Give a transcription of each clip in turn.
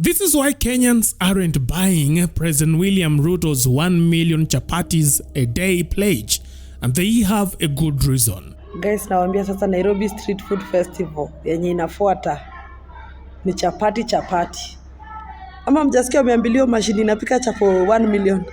This is why Kenyans aren't buying President William Ruto's 1 million chapatis a day pledge, and they have a good reason. Guys, nawaambia sasa Nairobi Street Food Festival yenye inafuata ni chapati. Ama mjasikia wameambilio mashini inapika chapo 1 million.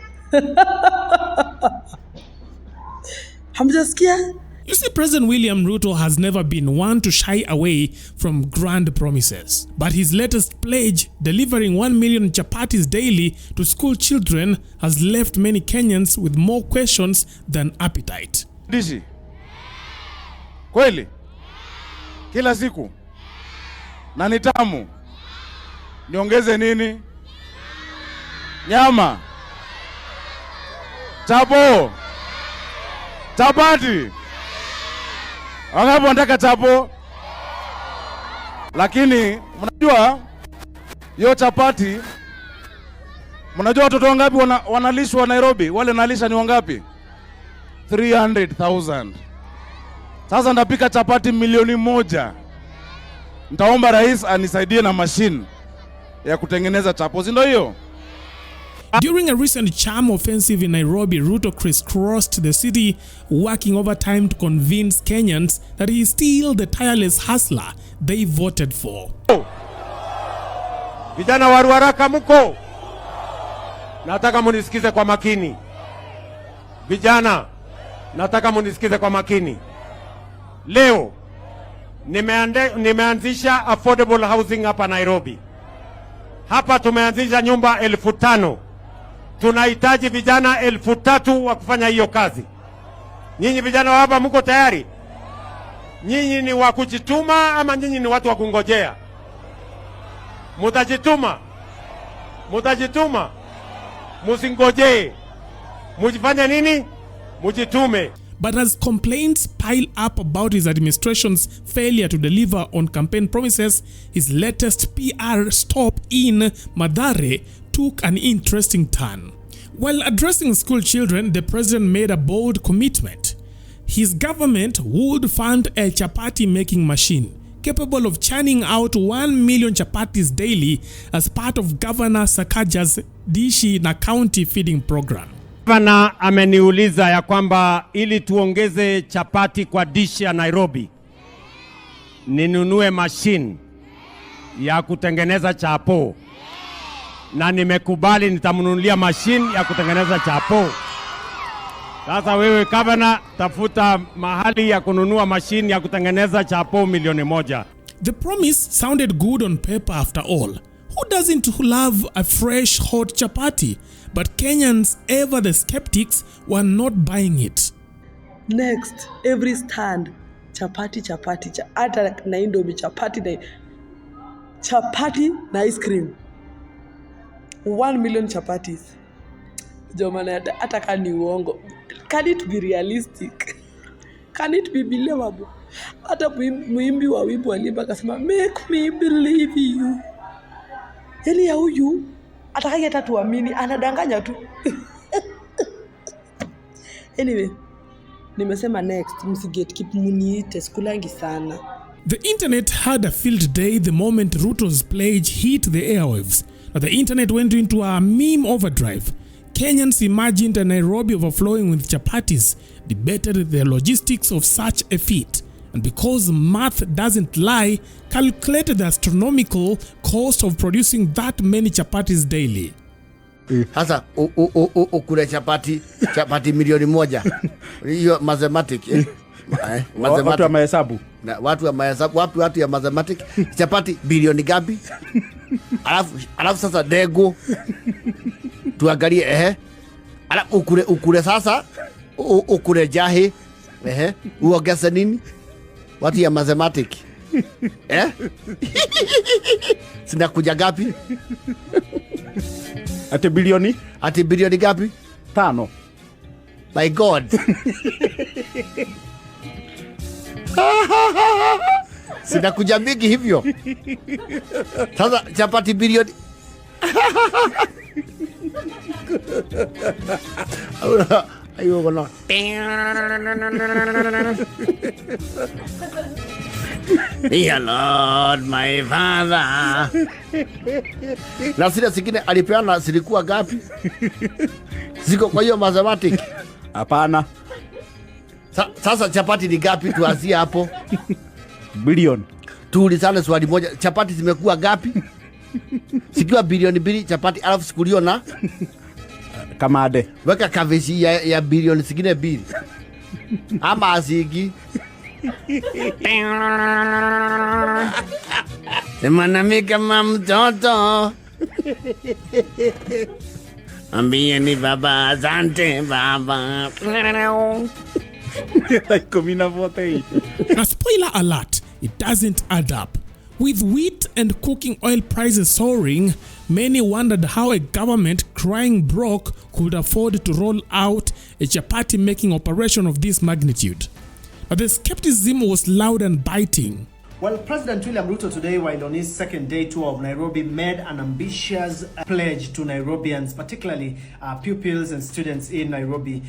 Hamjasikia? You see, President William Ruto has never been one to shy away from grand promises. But his latest pledge, delivering 1 million chapatis daily to school children, has left many Kenyans with more questions than appetite. Dishi. Kweli. Kila siku. Na ni tamu. Niongeze nini? Nyama. Chapo. Chapati. Wangapi wanataka chapo? Lakini mnajua hiyo chapati, mnajua watoto wangapi wanalishwa Nairobi? Wale nalisha ni wangapi? 300,000. Sasa ndapika chapati 1,000,000. Nitaomba rais anisaidie na machine ya kutengeneza chapo, si ndio hiyo? During a recent charm offensive in Nairobi, Ruto crisscrossed the city, working overtime to convince Kenyans that he is still the tireless hustler they voted for. Vijana wa Ruaraka mko, nataka munisikize kwa makini. Vijana, nataka munisikize kwa makini. Leo nimeanzisha affordable housing hapa Nairobi. Hapa tumeanzisha nyumba 5,000. Tunahitaji vijana 3,000 wa kufanya hiyo kazi. Nyinyi vijana wa hapa mko tayari? Nyinyi ni wa kujituma ama nyinyi ni watu wa kungojea? Mutajituma. Mutajituma. Musingojee. Mujifanya nini? Mujitume. But as complaints pile up about his administration's failure to deliver on campaign promises, his latest PR stop in Mathare took an interesting turn. While addressing school children, the president made a bold commitment. His government would fund a chapati making machine capable of churning out 1 million chapatis daily as part of Governor Sakaja's Dishi na County feeding program. Gavana ameniuliza ya kwamba ili tuongeze chapati kwa dishi ya Nairobi, ninunue machine ya kutengeneza chapo. Na nimekubali nitamnunulia machine ya kutengeneza chapo. Sasa wewe gavana, tafuta mahali ya kununua machine ya kutengeneza chapo 1,000,000. The promise sounded good on paper after all. Who doesn't love a fresh hot chapati? But Kenyans, ever the skeptics, were not buying it. Next, every stand chapati. Hata na indomie chapati na ice cream. 1 million chapatis. Jomana hata kama ni uongo. Can it be realistic? Can it be believable? Hata muimbi wa wimbo alimba akasema make me believe you. Heli ya huyu atakaye hata tuamini, anadanganya tu. Anyway, nimesema next, msigatekeep muniite, sikulangi sana. The internet had a field day the moment Ruto's pledge hit the airwaves. Now the internet went into a meme overdrive. Kenyans imagined a Nairobi overflowing with chapatis, debated the logistics of such a feat, and because math doesn't lie, calculated the astronomical cost of producing that many chapatis daily. Sasa ukule chapati 1,000,000. Hiyo mathematics. Watu wa mahesabu. Watu wa mahesabu, watu ya mathematics. Chapati bilioni gapi? Alafu sasa dego. Tuangalie alafu ukule sasa ukule jahe. Uongeze nini? Watu ya mathematics. Sina kuja gapi? Ati bilioni gapi? 5. My God. Sina kuja mingi hivyo. Sasa chapati bilioni. Ayo kono. Dear Lord, my Father. Na zile zingine alipeana zilikuwa gapi? Ziko kwa hiyo mathematics? Hapana. Sasa chapati ni gapi? Tuanzie hapo. Bilioni. Tuulizane swali moja. Chapati zimekuwa gapi? Sikiwa bilioni 2 chapati alafu sikulio na Kamade. weka kaveshi ya bilioni zingine 2. Ama azigi. Semanami kama mtoto. Ambieni baba, asante baba. A spoiler alert, it doesn't add up. With wheat and cooking oil prices soaring, many wondered how a government crying broke could afford to roll out a chapati making operation of this magnitude. But the skepticism was loud and biting. Well, President William Ruto today, while on his second day tour of Nairobi, made an ambitious pledge to Nairobians, particularly pupils and students in Nairobi,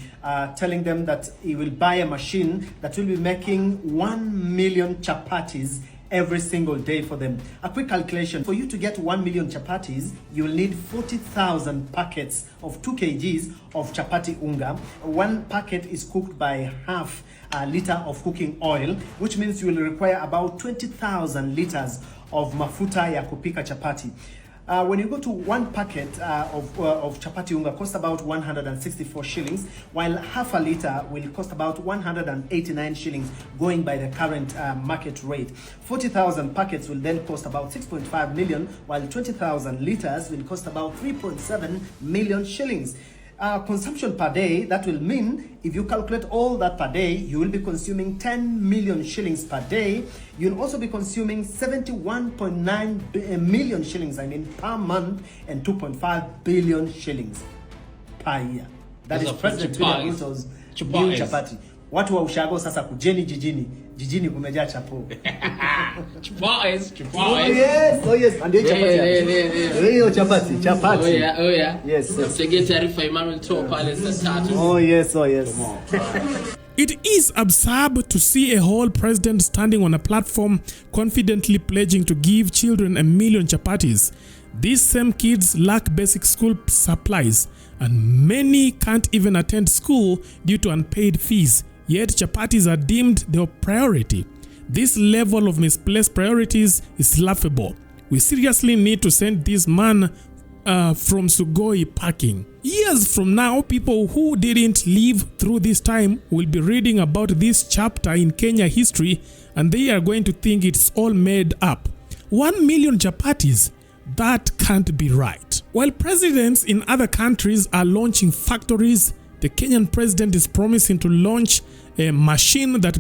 telling them that he will buy a machine that will be making 1 million chapatis every single day for them. A quick calculation, for you to get 1 million chapatis, you will need 40,000 packets of 2 kgs of chapati unga. One packet is cooked by half a liter of cooking oil, which means you will require about 20,000 liters of mafuta ya kupika chapati. When you go to one packet of chapati unga, cost about 164 shillings, while half a liter will cost about 189 shillings, going by the current market rate. 40,000 packets will then cost about 6.5 million, while 20,000 liters will cost about 3.7 million shillings. Consumption per day, that will mean if you calculate all that per day, you will be consuming 10 million shillings per day. You'll also be consuming 71.9 million shillings, per month, and 2.5 billion shillings per year. That is President William Ruto's new chapati. Watu wa ushago sasa kujeni jijini kumejaa chapo. Chapatis. Oh yes. And chapati. Oh yeah. Yes. Msege taarifa Emmanuel to pale saa 3. Oh yes. It is absurd to see a whole president standing on a platform confidently pledging to give children 1 million chapatis. These same kids lack basic school supplies, and many can't even attend school due to unpaid fees. Yet chapatis are deemed their priority. This level of misplaced priorities is laughable. We seriously need to send this man from Sugoi packing. Years from now, people who didn't live through this time will be reading about this chapter in Kenya history, and they are going to think it's all made up. 1 million chapatis? That can't be right. While presidents in other countries are launching factories, the Kenyan president is promising to launch a machine that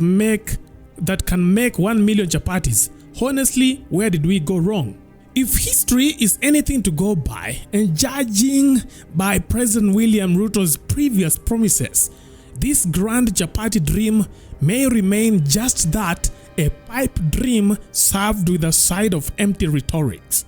can make 1 million chapatis. Honestly, where did we go wrong? If history is anything to go by, and judging by President William Ruto's previous promises, this grand chapati dream may remain just that, a pipe dream served with a side of empty rhetorics.